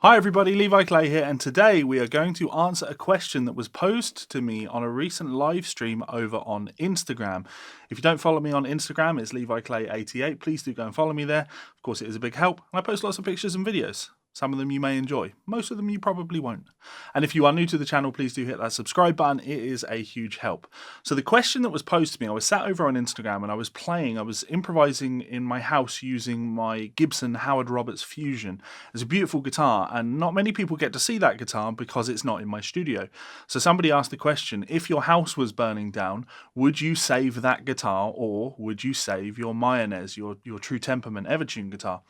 Hi everybody, Levi Clay here, and today we are going to answer a question that was posed to me on a recent live stream over on Instagram. If you don't follow me on Instagram, it's Levi Clay 88. Please do go and follow me there. Of course, it is a big help, and I post lots of pictures and videos. Some of them you may enjoy. Most of them you probably won't. And if you are new to the channel, please do hit that subscribe button. It is a huge help. So the question that was posed to me, I was sat over on Instagram and I was improvising in my house using my Gibson Howard Roberts Fusion. It's a beautiful guitar, and not many people get to see that guitar because it's not in my studio. So somebody asked the question, if your house was burning down, would you save that guitar, or would you save your Mayonnaise, your True Temperament Evertune guitar?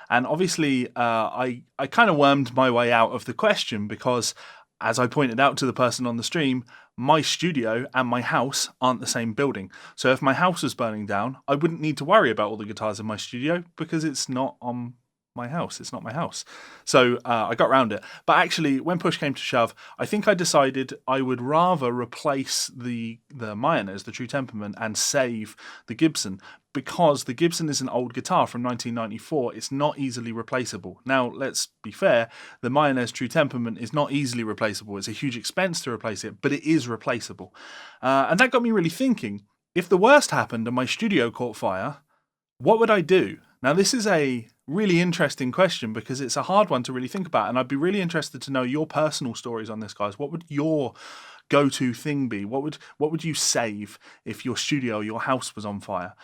And obviously, I kind of wormed my way out of the question because, as I pointed out to the person on the stream, my studio and my house aren't the same building. So if my house was burning down, I wouldn't need to worry about all the guitars in my studio because it's not on my house. It's not my house. So I got around it. But actually, when push came to shove, I think I decided I would rather replace the Mayonnaise, the True Temperament, and save the Gibson, because the Gibson is an old guitar from 1994. It's not easily replaceable. Now, let's be fair, the Mayonnaise True Temperament is not easily replaceable. It's a huge expense to replace it, but it is replaceable. And that got me really thinking, if the worst happened and my studio caught fire, what would I do? Now, this is a really interesting question because it's a hard one to really think about, and I'd be really interested to know your personal stories on this, guys. What would your go-to thing be? What would you save if your studio, your house was on fire?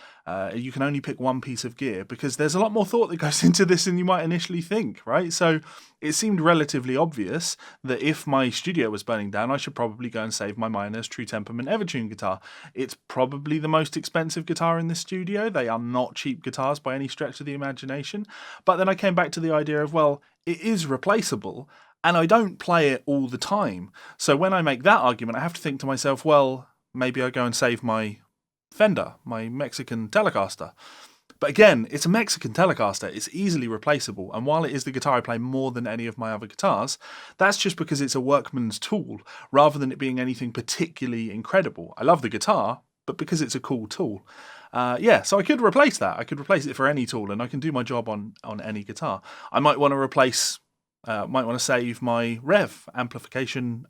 You can only pick one piece of gear because there's a lot more thought that goes into this than you might initially think, right? So it seemed relatively obvious that if my studio was burning down, I should probably go and save my Mayonnaise True Temperament Evertune guitar. It's probably the most expensive guitar in the studio. They are not cheap guitars by any stretch of the imagination. But then I came back to the idea of, well, it is replaceable, and I don't play it all the time. So when I make that argument, I have to think to myself, well, maybe I go and save my Fender, my Mexican Telecaster. But again, it's a Mexican Telecaster. It's easily replaceable. And while it is the guitar I play more than any of my other guitars, that's just because it's a workman's tool rather than it being anything particularly incredible. I love the guitar, but because it's a cool tool. So I could replace that. I could replace it for any tool, and I can do my job on any guitar. I might want to save my Rev amplification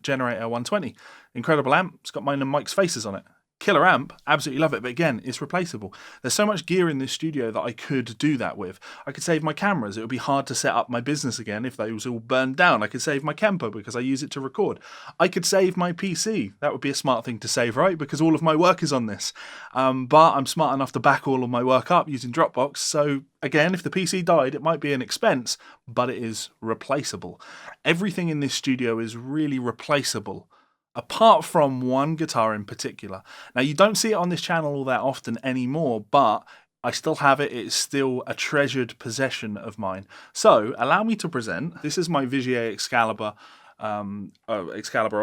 generator 120. Incredible amp. It's got mine and Mike's faces on it. Killer amp, absolutely love it, but again, it's replaceable. There's so much gear in this studio that I could do that with. I could save my cameras. It would be hard to set up my business again if those all burned down. I could save my Kempo because I use it to record. I could save my PC. That would be a smart thing to save, right? Because all of my work is on this. But I'm smart enough to back all of my work up using Dropbox. So again, if the PC died, it might be an expense, but it is replaceable. Everything in this studio is really replaceable, apart from one guitar in particular. Now, you don't see it on this channel all that often anymore, but I still have it. It's still a treasured possession of mine. So allow me to present. This is my Vigier Excalibur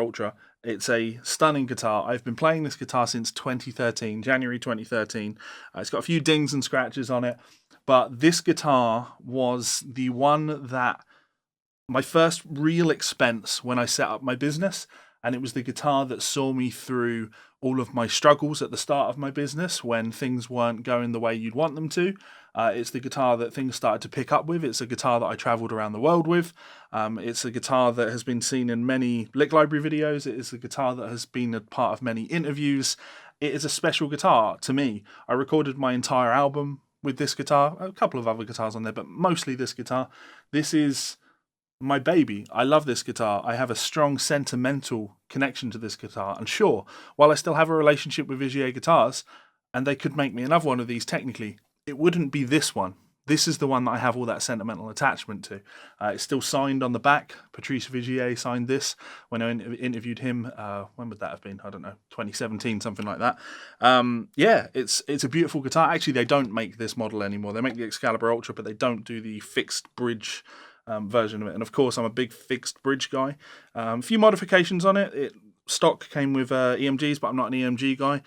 Ultra. It's a stunning guitar. I've been playing this guitar since 2013, January 2013. It's got a few dings and scratches on it, but this guitar was the one that my first real expense when I set up my business. And it was the guitar that saw me through all of my struggles at the start of my business when things weren't going the way you'd want them to. It's the guitar that things started to pick up with. It's a guitar that I traveled around the world with. It's a guitar that has been seen in many Lick Library videos. It is a guitar that has been a part of many interviews. It is a special guitar to me. I recorded my entire album with this guitar, a couple of other guitars on there, but mostly this guitar. This is my baby. I love this guitar. I have a strong sentimental connection to this guitar. And sure, while I still have a relationship with Vigier guitars, and they could make me another one of these technically, it wouldn't be this one. This is the one that I have all that sentimental attachment to. It's still signed on the back. Patrice Vigier signed this when I interviewed him. When would that have been? I don't know, 2017, something like that. It's a beautiful guitar. Actually, they don't make this model anymore. They make the Excalibur Ultra, but they don't do the fixed bridge version of it. And of course, I'm a big fixed bridge guy. A few modifications on it. Stock came with EMGs, but I'm not an EMG guy.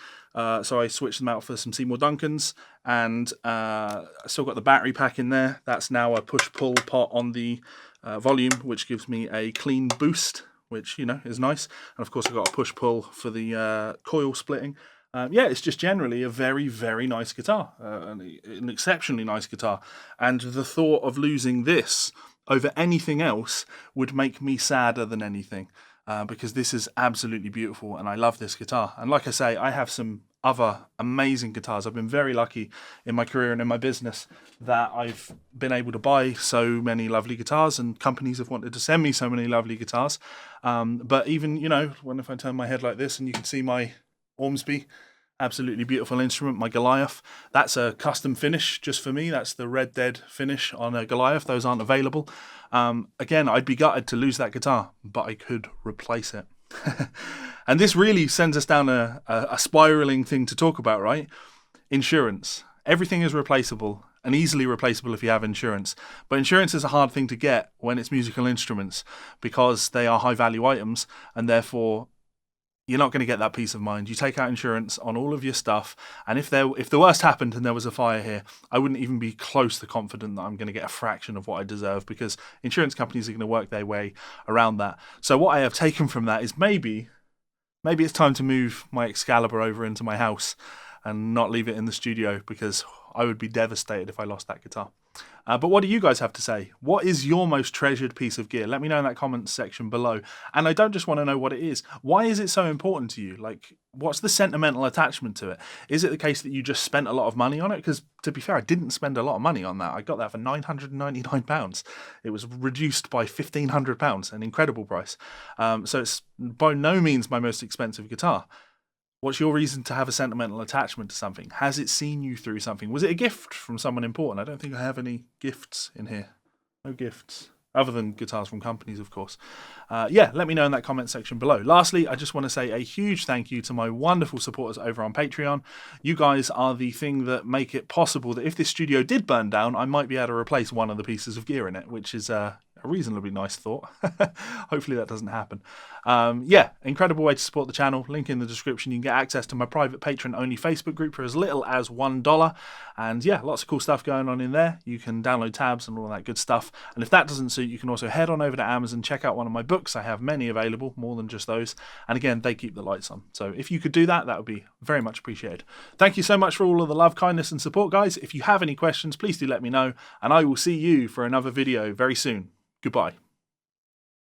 So I switched them out for some Seymour Duncans, and I still got the battery pack in there. That's now a push-pull pot on the volume, which gives me a clean boost, which, is nice. And of course, I've got a push-pull for the coil splitting. It's just generally a very, very nice guitar, an exceptionally nice guitar. And the thought of losing this over anything else would make me sadder than anything, because this is absolutely beautiful and I love this guitar. And like I say, I have some other amazing guitars. I've been very lucky in my career and in my business that I've been able to buy so many lovely guitars, and companies have wanted to send me so many lovely guitars. But even, if I turn my head like this and you can see my Ormsby, absolutely beautiful instrument, my Goliath. That's a custom finish just for me. That's the Red Dead finish on a Goliath. Those aren't available. Again, I'd be gutted to lose that guitar, but I could replace it. And this really sends us down a spiraling thing to talk about, right? Insurance. Everything is replaceable and easily replaceable if you have insurance. But insurance is a hard thing to get when it's musical instruments, because they are high value items, and therefore you're not going to get that peace of mind. You take out insurance on all of your stuff, and if the worst happened and there was a fire here, I wouldn't even be close to confident that I'm going to get a fraction of what I deserve, because insurance companies are going to work their way around that. So what I have taken from that is maybe it's time to move my Excalibur over into my house and not leave it in the studio, because I would be devastated if I lost that guitar. But what do you guys have to say? What is your most treasured piece of gear? Let me know in that comments section below. And I don't just want to know what it is. Why is it so important to you? Like, what's the sentimental attachment to it? Is it the case that you just spent a lot of money on it? Because to be fair, I didn't spend a lot of money on that. I got that for £999. It was reduced by £1,500, an incredible price. So it's by no means my most expensive guitar. What's your reason to have a sentimental attachment to something? Has it seen you through something? Was it a gift from someone important? I don't think I have any gifts in here. No gifts. Other than guitars from companies, of course. Let me know in that comment section below. Lastly, I just want to say a huge thank you to my wonderful supporters over on Patreon. You guys are the thing that make it possible that if this studio did burn down, I might be able to replace one of the pieces of gear in it, which is a reasonably nice thought. Hopefully that doesn't happen. Incredible way to support the channel. Link in the description. You can get access to my private patron-only Facebook group for as little as $1. And lots of cool stuff going on in there. You can download tabs and all that good stuff. And if that doesn't suit, you can also head on over to Amazon, check out one of my books. I have many available, more than just those. And again, they keep the lights on. So if you could do that, that would be very much appreciated. Thank you so much for all of the love, kindness, and support, guys. If you have any questions, please do let me know. And I will see you for another video very soon. Goodbye.